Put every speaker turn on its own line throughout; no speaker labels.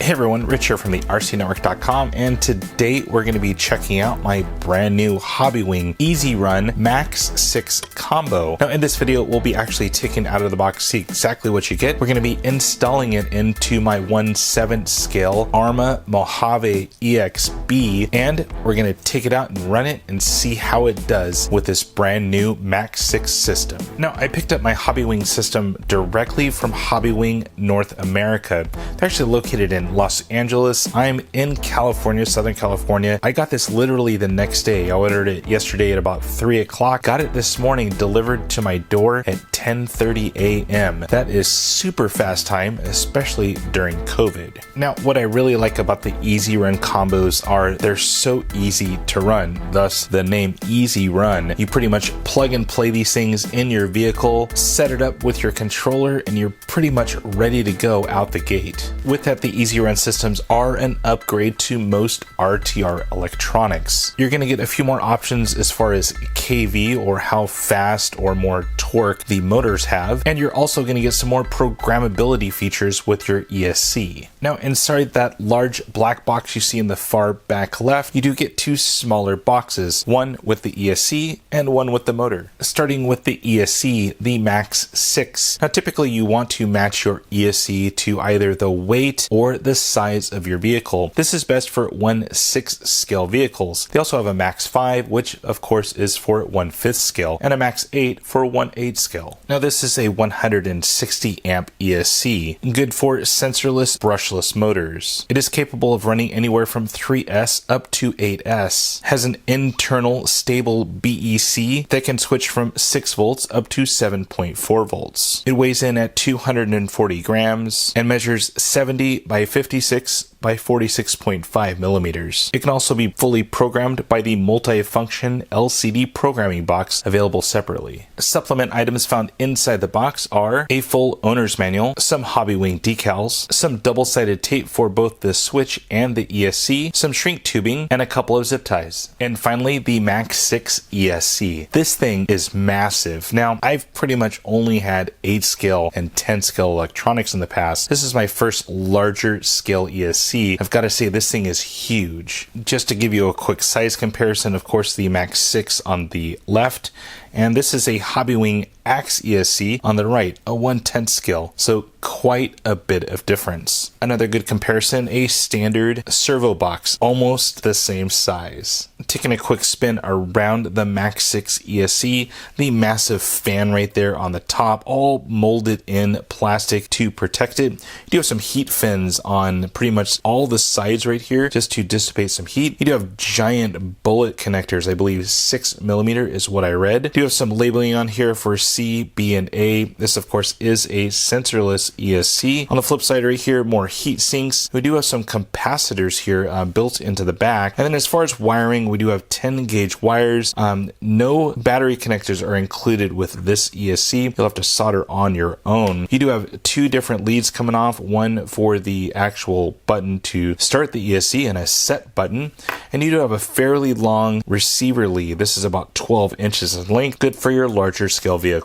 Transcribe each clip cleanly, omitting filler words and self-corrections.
Hey everyone, Rich here from the RCNetwork.com, and today we're going to be checking out my brand new HOBBYWING EZRun Max6 Combo. Now in this video, we'll be actually taking out of the box, see exactly what you get. We're going to be installing it into my 1/7 scale Arrma Mojave EXB, and we're going to take it out and run it and see how it does with this brand new Max6 system. Now I picked up my HOBBYWING system directly from HOBBYWING North America. They're actually located in Los Angeles. I'm in California, Southern California. I got this literally the next day. I ordered it yesterday at about 3 o'clock. Got it this morning delivered to my door at 10:30 a.m. That is super fast time, especially during COVID. Now, what I really like about the EZRun combos are they're so easy to run, thus the name EZRun. You pretty much plug and play these things in your vehicle, set it up with your controller, and you're pretty much ready to go out the gate. With that, the EZRun systems are an upgrade to most RTR electronics. You're going to get a few more options as far as kV, or how fast or more torque the motors have, and you're also going to get some more programmability features with your ESC. Now inside that large black box you see in the far back left, you do get two smaller boxes, one with the ESC and one with the motor. Starting with the ESC, the Max6. Now typically you want to match your ESC to either the weight or the size of your vehicle. This is best for 1/6 scale vehicles. They also have a Max5, which of course is for 1/5 scale, and a Max8 for 1/8 scale. Now this is a 160 amp ESC, good for sensorless brushless motors. It is capable of running anywhere from 3S up to 8S. Has an internal stable BEC that can switch from 6 volts up to 7.4 volts. It weighs in at 240 grams and measures 70 by 56 by 46.5 millimeters. It can also be fully programmed by the multi-function LCD programming box available separately. Supplement items found inside the box are a full owner's manual, some HOBBYWING decals, some double-sided tape for both the switch and the ESC, some shrink tubing, and a couple of zip ties. And finally, the Max6 ESC. This thing is massive. Now, I've pretty much only had 8 scale and 10 scale electronics in the past. This is my first larger scale ESC. I've got to say this thing is huge. Just to give you a quick size comparison, of course, the Max6 on the left, and this is a HOBBYWING Axe ESC on the right, a 1/10 scale, so quite a bit of difference. Another good comparison, a standard servo box, almost the same size. Taking a quick spin around the Max6 ESC, the massive fan right there on the top, all molded in plastic to protect it. You do have some heat fins on pretty much all the sides right here, just to dissipate some heat. You do have giant bullet connectors, I believe 6 millimeter is what I read. You do have some labeling on here for C, B, and A. This of course is a sensorless ESC. On the flip side right here, more heat sinks. We do have some capacitors here built into the back. And then as far as wiring, we do have 10 gauge wires. No battery connectors are included with this ESC. You'll have to solder on your own. You do have 2 different leads coming off, one for the actual button to start the ESC and a set button. And you do have a fairly long receiver lead. This is about 12 inches in length, good for your larger scale vehicles.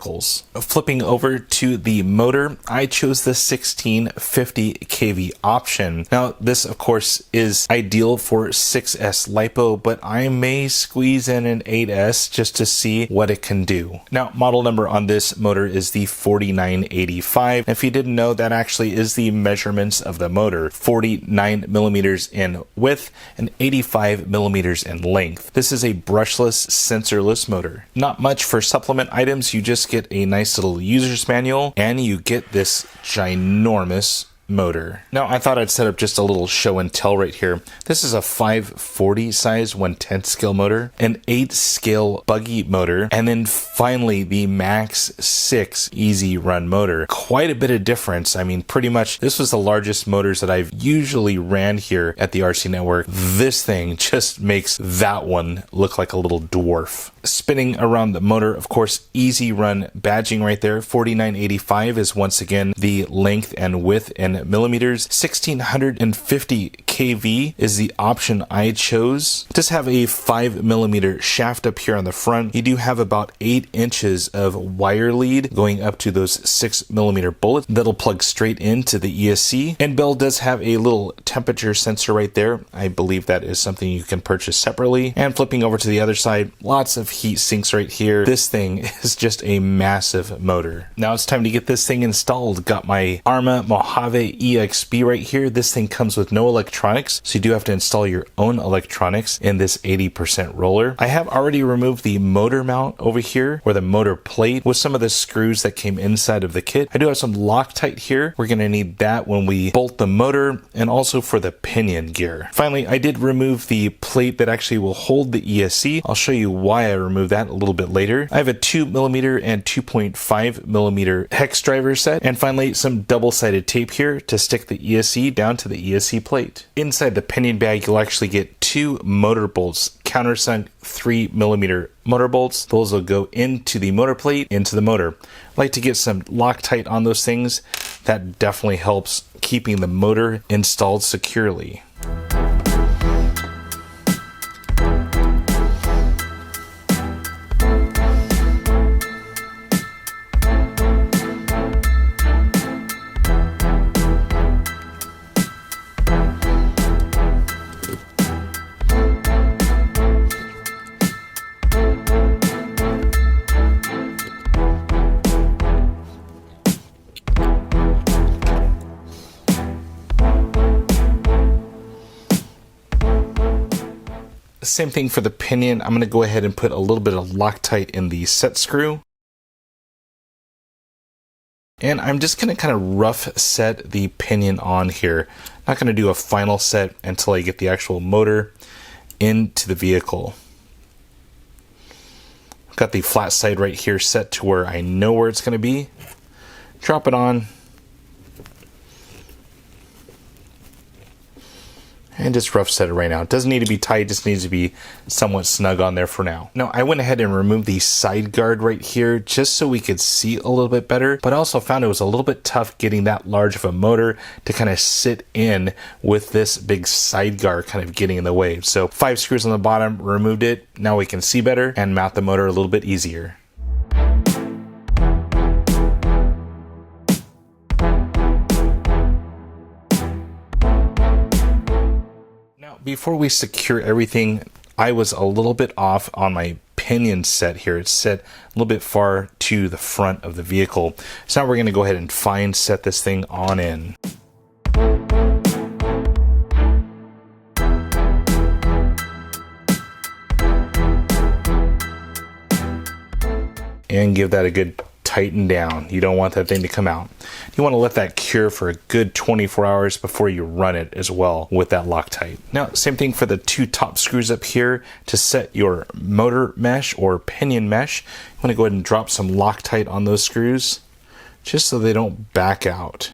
Flipping over to the motor, I chose the 1650 kV option. Now this of course is ideal for 6S LiPo, but I may squeeze in an 8S just to see what it can do. Now model number on this motor is the 4985. If you didn't know, that actually is the measurements of the motor. 49 millimeters in width and 85 millimeters in length. This is a brushless, sensorless motor. Not much for supplement items. You just get a nice little user's manual and you get this ginormous motor. Now I thought I'd set up just a little show and tell right here. This is a 540 size 1/10 scale motor, an 8 scale buggy motor, and then finally the Max6 EZRun motor. Quite a bit of difference. I mean, pretty much this was the largest motors that I've usually ran here at the RC Network. This thing just makes that one look like a little dwarf. Spinning around the motor, of course, EZRun badging right there. 4985 is once again the length and width and millimeters. 1650 kV is the option I chose. It does have a 5 millimeter shaft up here on the front. You do have about 8 inches of wire lead going up to those 6 millimeter bullets that'll plug straight into the ESC. And Bell does have a little temperature sensor right there. I believe that is something you can purchase separately. And flipping over to the other side, lots of heat sinks right here. This thing is just a massive motor. Now it's time to get this thing installed. Got my Arrma Mojave EXB right here. This thing comes with no electronics, so you do have to install your own electronics in this 80% roller. I have already removed the motor mount over here, or the motor plate, with some of the screws that came inside of the kit. I do have some Loctite here. We're going to need that when we bolt the motor and also for the pinion gear. Finally, I did remove the plate that actually will hold the ESC. I'll show you why I removed that a little bit later. I have a 2mm and 2.5mm hex driver set, and finally some double-sided tape here to stick the ESC down to the ESC plate. Inside the pinion bag, you'll actually get 2 motor bolts, countersunk 3mm motor bolts. Those will go into the motor plate, into the motor. I like to get some Loctite on those things. That definitely helps keeping the motor installed securely. Same thing for the pinion. I'm going to go ahead and put a little bit of Loctite in the set screw. And I'm just going to kind of rough set the pinion on here. Not going to do a final set until I get the actual motor into the vehicle. I've got the flat side right here set to where I know where it's going to be. Drop it on. And just rough set it right now. It doesn't need to be tight, just needs to be somewhat snug on there for now. Now, I went ahead and removed the side guard right here just so we could see a little bit better, but I also found it was a little bit tough getting that large of a motor to kind of sit in with this big side guard kind of getting in the way. So 5 screws on the bottom, removed it. Now we can see better and mount the motor a little bit easier. Before we secure everything, I was a little bit off on my pinion set here. It's set a little bit far to the front of the vehicle. So now we're going to go ahead and fine set this thing on in. And give that a good tighten down. You don't want that thing to come out. You want to let that cure for a good 24 hours before you run it as well with that Loctite. Now, same thing for the 2 top screws up here to set your motor mesh or pinion mesh. You want to go ahead and drop some Loctite on those screws just so they don't back out.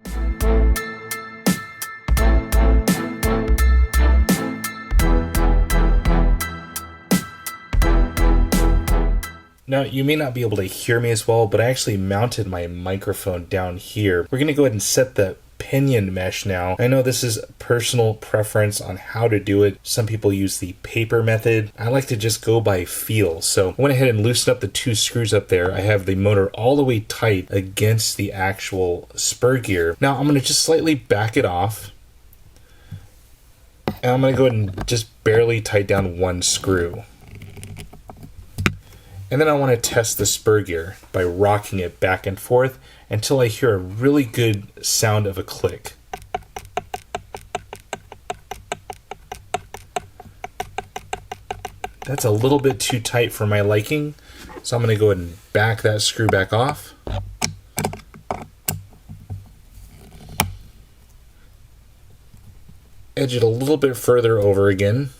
Now, you may not be able to hear me as well, but I actually mounted my microphone down here. We're going to go ahead and set the pinion mesh now. I know this is personal preference on how to do it. Some people use the paper method. I like to just go by feel. So I went ahead and loosened up the 2 screws up there. I have the motor all the way tight against the actual spur gear. Now I'm going to just slightly back it off. And I'm going to go ahead and just barely tighten down 1 screw. And then I want to test the spur gear by rocking it back and forth until I hear a really good sound of a click. That's a little bit too tight for my liking, so I'm going to go ahead and back that screw back off. Edge it a little bit further over again.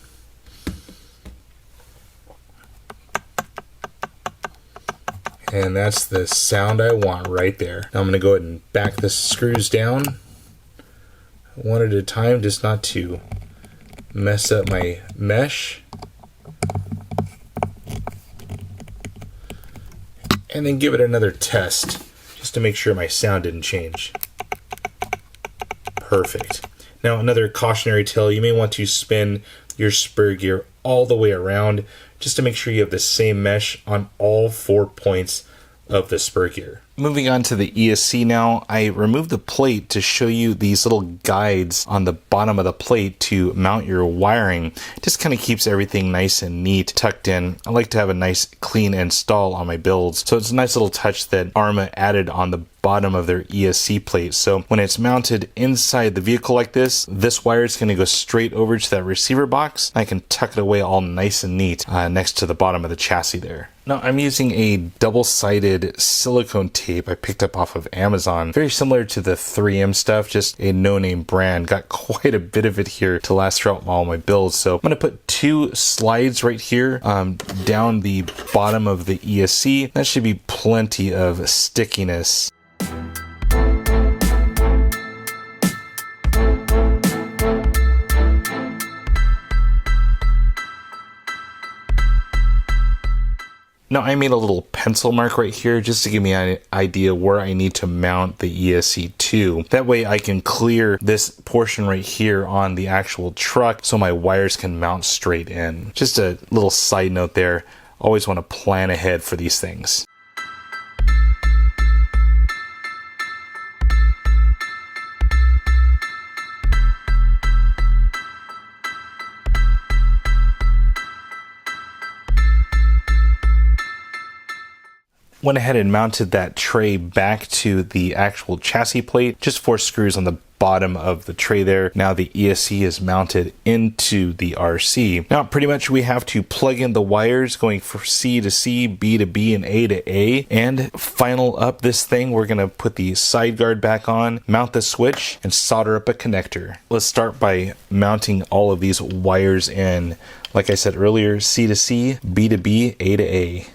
And that's the sound I want right there. Now I'm going to go ahead and back the screws down one at a time, just not to mess up my mesh. And then give it another test, just to make sure my sound didn't change. Perfect. Now another cautionary tale, you may want to spin your spur gear all the way around just to make sure you have the same mesh on all 4 points of the spur gear. Moving on to the ESC now, I removed the plate to show you these little guides on the bottom of the plate to mount your wiring. It just kind of keeps everything nice and neat, tucked in. I like to have a nice clean install on my builds. So it's a nice little touch that Arrma added on the bottom of their ESC plate. So when it's mounted inside the vehicle like this wire is going to go straight over to that receiver box. I can tuck it away all nice and neat next to the bottom of the chassis there. Now I'm using a double-sided silicone tape I picked up off of Amazon. Very similar to the 3M stuff, just a no-name brand. Got quite a bit of it here to last throughout all my builds. So I'm going to put 2 slides right here down the bottom of the ESC. That should be plenty of stickiness. Now I made a little pencil mark right here just to give me an idea where I need to mount the ESC to. That way I can clear this portion right here on the actual truck so my wires can mount straight in. Just a little side note there. Always want to plan ahead for these things. Went ahead and mounted that tray back to the actual chassis plate, just 4 screws on the bottom of the tray there. Now the ESC is mounted into the RC. Now pretty much we have to plug in the wires going from C to C, B to B, and A to A. And final up this thing, we're going to put the side guard back on, mount the switch, and solder up a connector. Let's start by mounting all of these wires in. Like I said earlier, C to C, B to B, A to A.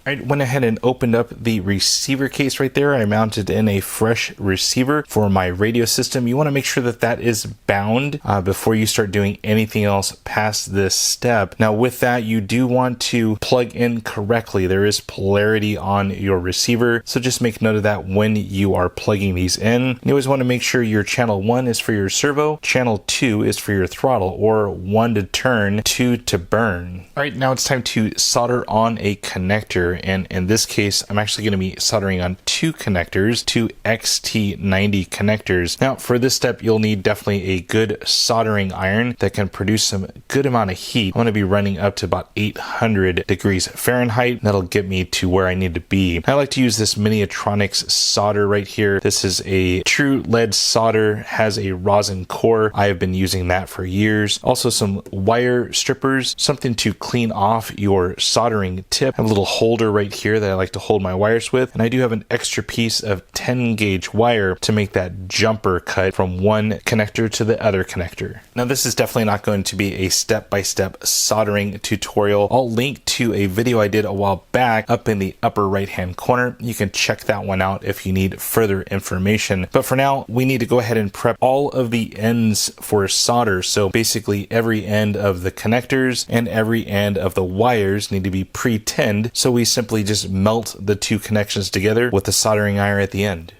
I went ahead and opened up the receiver case right there. I mounted in a fresh receiver for my radio system. You want to make sure that that is bound before you start doing anything else past this step. Now with that, you do want to plug in correctly. There is polarity on your receiver, so just make note of that when you are plugging these in. You always want to make sure your channel 1 is for your servo, channel 2 is for your throttle, or 1 to turn, 2 to burn. All right, now it's time to solder on a connector. And in this case, I'm actually going to be soldering on 2 connectors, 2 XT90 connectors. Now for this step, you'll need definitely a good soldering iron that can produce some good amount of heat. I'm going to be running up to about 800 degrees Fahrenheit. That'll get me to where I need to be. I like to use this Miniatronics solder right here. This is a true lead solder, has a rosin core. I have been using that for years. Also some wire strippers, something to clean off your soldering tip. I have a little holder right here that I like to hold my wires with, and I do have an extra piece of 10 gauge wire to make that jumper cut from one connector to the other connector. Now this is definitely not going to be a step-by-step soldering tutorial. I'll link to a video I did a while back up in the upper right hand corner. You can check that one out if you need further information. But for now, we need to go ahead and prep all of the ends for solder. So basically every end of the connectors and every end of the wires need to be pre-tinned. So we simply just melt the 2 connections together with the soldering iron at the end.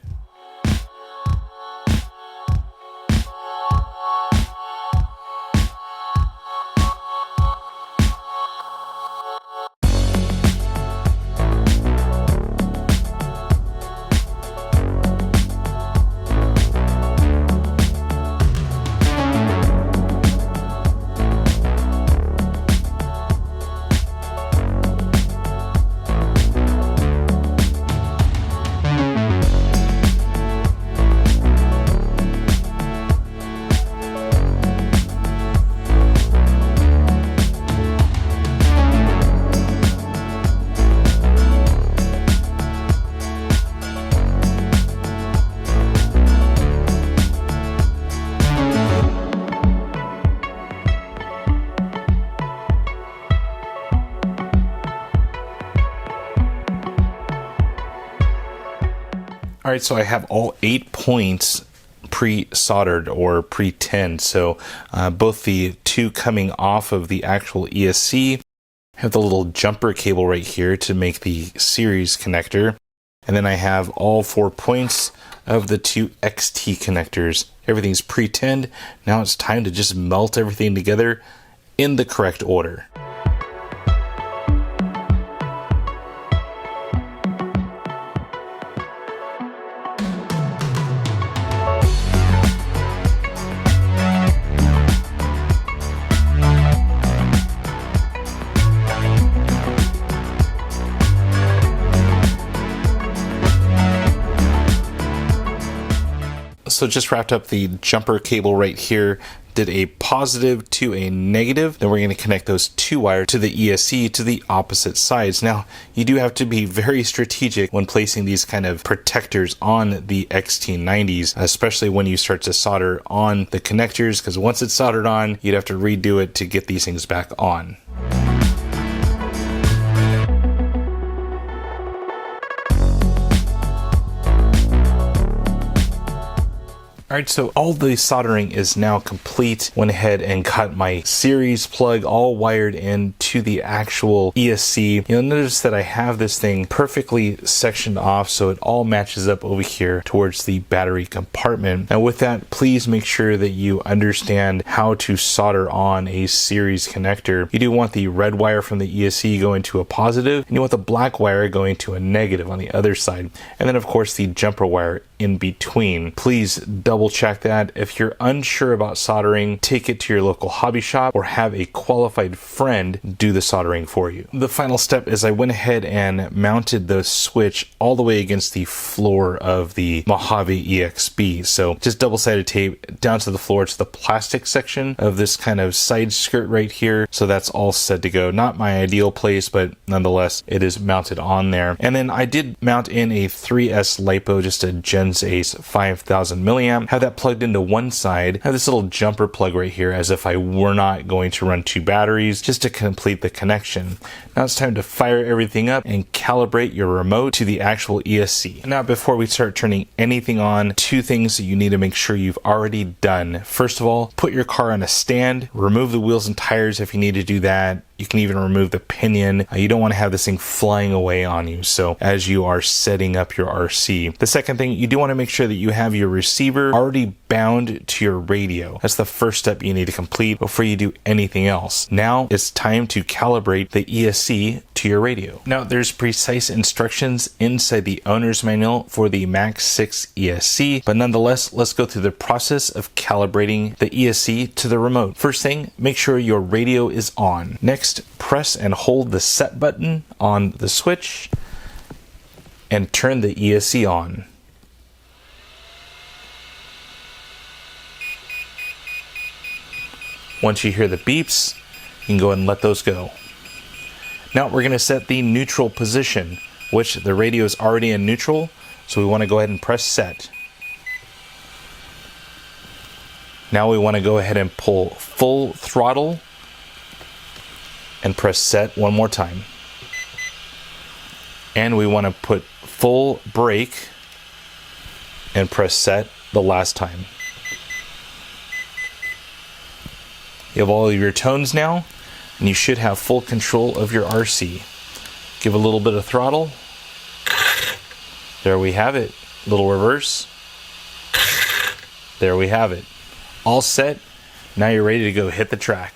All right, so I have all 8 points pre-soldered or pre-tinned. So both the 2 coming off of the actual ESC, I have the little jumper cable right here to make the series connector. And then I have all 4 points of the two XT connectors. Everything's pre-tinned. Now it's time to just melt everything together in the correct order. So just wrapped up the jumper cable right here, did a positive to a negative. Then we're going to connect those two wires to the ESC to the opposite sides. Now, you do have to be very strategic when placing these kind of protectors on the XT90s, especially when you start to solder on the connectors, because once it's soldered on, you'd have to redo it to get these things back on. Alright, so all the soldering is now complete. Went ahead and got my series plug all wired into the actual ESC. You'll notice that I have this thing perfectly sectioned off so it all matches up over here towards the battery compartment. Now with that, please make sure that you understand how to solder on a series connector. You do want the red wire from the ESC going to a positive, and you want the black wire going to a negative on the other side. And then of course the jumper wire in between. Please double check that. If you're unsure about soldering, take it to your local hobby shop or have a qualified friend do the soldering for you. The final step is I went ahead and mounted the switch all the way against the floor of the Mojave EXB. So just double-sided tape down to the floor to the plastic section of this kind of side skirt right here. So that's all set to go. Not my ideal place, but nonetheless, it is mounted on there. And then I did mount in a 3S LiPo, just a Gen Ace 5000 milliamp. Have that plugged into one side. Have this little jumper plug right here as if I were not going to run two batteries, just to complete the connection. Now it's time to fire everything up and calibrate your remote to the actual ESC. Now before we start turning anything on, two things that you need to make sure you've already done. First of all, put your car on a stand, remove the wheels and tires if you need to do that. You can even remove the pinion. You don't want to have this thing flying away on you, so as you are setting up your RC. The second thing, you do want to make sure that you have your receiver already bound to your radio. That's the first step you need to complete before you do anything else. Now it's time to calibrate the ESC to your radio. Now there's precise instructions inside the owner's manual for the Max6 ESC, but nonetheless, let's go through the process of calibrating the ESC to the remote. First thing, make sure your radio is on. Next, press and hold the set button on the switch and turn the ESC on. Once you hear the beeps, you can go ahead and let those go. Now we're going to set the neutral position, which the radio is already in neutral, so we want to go ahead and press set. Now we want to go ahead and pull full throttle and press set one more time. And we want to put full brake and press set the last time. You have all of your tones now, and you should have full control of your RC. Give a little bit of throttle. There we have it. Little reverse. There we have it. All set. Now you're ready to go hit the track.